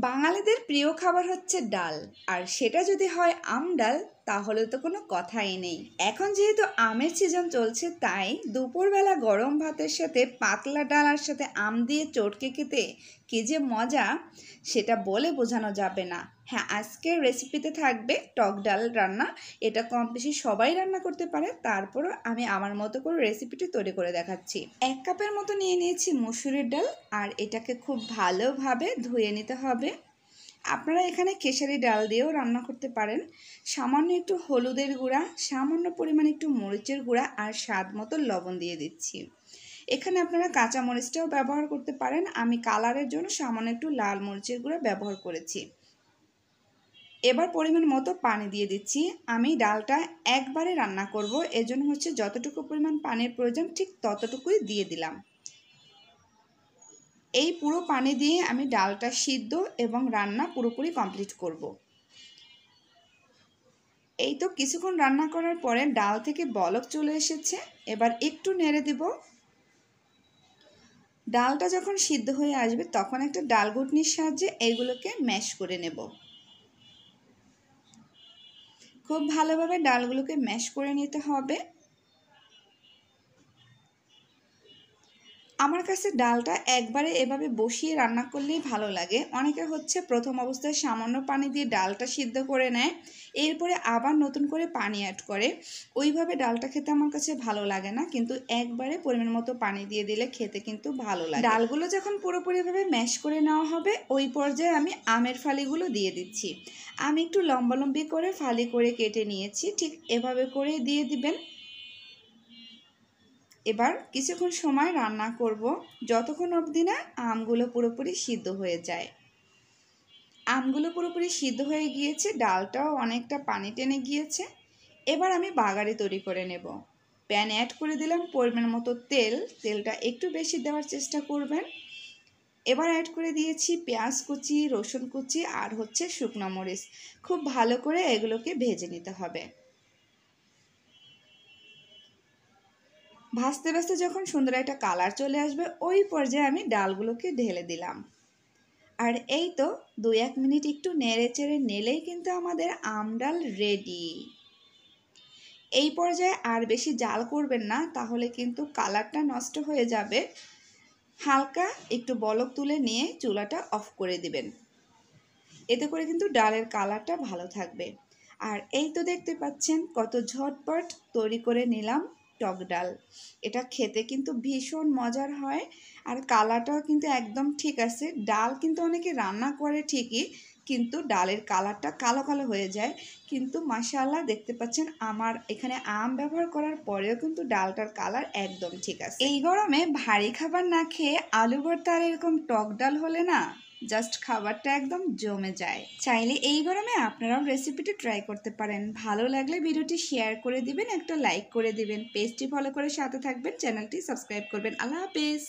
বাঙালিদের প্রিয় খাবার হচ্ছে ডাল, আর সেটা যদি হয় আম ডাল তাহলে তো কোনো কথাই নেই। এখন যেহেতু আমের সিজন চলছে, তাই দুপুরবেলা গরম ভাতের সাথে পাতলা ডাল আর সাথে আম দিয়ে চটকে খেতে কি যে মজা, সেটা বলে বোঝানো যাবে না। হ্যাঁ, আজকের রেসিপিতে থাকবে টক ডাল রান্না। এটা কম বেশি সবাই রান্না করতে পারে, তারপরও আমি আমার মতো করে রেসিপিটি তৈরি করে দেখাচ্ছি। 1 কাপের মতো নিয়ে নিয়েছি মসুরের ডাল, আর এটাকে খুব ভালোভাবে ধুয়ে নিতে হবে। আপনারা এখানে খেসারি ডাল দিয়েও রান্না করতে পারেন। সামান্য একটু হলুদের গুঁড়া, সামান্য পরিমাণে একটু মরিচের গুঁড়া আর স্বাদ মতো লবণ দিয়ে দিচ্ছি। এখানে আপনারা কাঁচা মরিচটাও ব্যবহার করতে পারেন। আমি কালারের জন্য সামান্য একটু লাল মরিচের গুঁড়া ব্যবহার করেছি। এবার পরিমাণ মতো পানি দিয়ে দিচ্ছি। আমি ডালটা একবারে রান্না করব, এজন্য হচ্ছে যতটুকু পরিমাণ পানির প্রয়োজন ঠিক ততটুকুই দিয়ে দিলাম। এই পুরো পানি দিয়ে আমি ডালটা সিদ্ধ এবং রান্না পুরোপুরি কমপ্লিট করব। এই তো কিছুক্ষণ রান্না করার পরে ডাল থেকে বলক চলে এসেছে। এবার একটু নেড়ে দেব। ডালটা যখন সিদ্ধ হয়ে আসবে তখন একটা ডাল ঘুটনির সাহায্যে এইগুলোকে ম্যাশ করে নেব। খুব ভালোভাবে ডালগুলোকে ম্যাশ করে নিতে হবে। আমার কাছে ডালটা একবারে এভাবে বসিয়ে রান্না করলেই ভালো লাগে। অনেকে হচ্ছে প্রথম অবস্থায় সামান্য পানি দিয়ে ডালটা সিদ্ধ করে নেয়, এরপরে আবার নতুন করে পানি অ্যাড করে। ওইভাবে ডালটা খেতে আমার কাছে ভালো লাগে না, কিন্তু একবারে পরিমাণ মতো পানি দিয়ে দিলে খেতে কিন্তু ভালো লাগে। ডালগুলো যখন পুরোপুরিভাবে ম্যাশ করে নেওয়া হবে, ওই পর্যায়ে আমি আমের ফালিগুলো দিয়ে দিচ্ছি। আমি একটু লম্বালম্বি করে ফালি করে কেটে নিয়েছি, ঠিক এভাবে করে দিয়ে দিবেন। এবার কিছুক্ষণ সময় রান্না করব, যতক্ষণ অবধি না আমগুলো পুরোপুরি সিদ্ধ হয়ে যায়। আমগুলো পুরোপুরি সিদ্ধ হয়ে গিয়েছে, ডালটাও অনেকটা পানি টেনে গিয়েছে। এবার আমি বাগারি তৈরি করে নেব। প্যান অ্যাড করে দিলাম পরিমাণ মতো তেল। তেলটা একটু বেশি দেওয়ার চেষ্টা করবেন। এবার অ্যাড করে দিয়েছি পেঁয়াজ কুচি, রসুন কুচি আর হচ্ছে শুকনো মরিচ। খুব ভালো করে এগুলোকে ভেজে নিতে হবে। ভাজতে ভাজতে যখন সুন্দর একটা কালার চলে আসবে, ওই পর্যায়ে আমি ডালগুলোকে ঢেলে দিলাম। আর এই তো 2-1 মিনিট একটু নেড়ে চেড়ে নিলেই কিন্তু আমাদের আম ডাল রেডি। এই পর্যায়ে আর বেশি জাল করবেন না, তাহলে কিন্তু কালারটা নষ্ট হয়ে যাবে। হালকা একটু বলক তুলে নিয়ে চুলাটা অফ করে দিবেন। এতে করে কিন্তু ডালের কালারটা ভালো থাকবে। আর এই তো দেখতে পাচ্ছেন কত ঝটপট তৈরি করে নিলাম টক ডাল। এটা খেতে কিন্তু ভীষণ মজার হয়, আর কালারটাও কিন্তু একদম ঠিক আছে। ডাল কিন্তু অনেকে রান্না করে ঠিকই, কিন্তু ডালের কালারটা কালো কালো হয়ে যায়। কিন্তু মাশাআল্লাহ দেখতে পাচ্ছেন আমার এখানে আম ব্যবহার করার পরেও কিন্তু ডালটার কালার একদম ঠিক আছে। এই গরমে ভারী খাবার না খেয়ে আলু ভর্তা আর এরকম টক ডাল হলে না জাস্ট খাবারটা একদম জমে যায়। চাইলে এই গরমে আপনারাও রেসিপিটি ট্রাই করতে পারেন। ভালো লাগলে ভিডিওটি শেয়ার করে দিবেন, একটা লাইক করে দিবেন, পেজটি ফলো করে সাথে থাকবেন, চ্যানেলটি সাবস্ক্রাইব করবেন। আল্লাহ হাফেজ।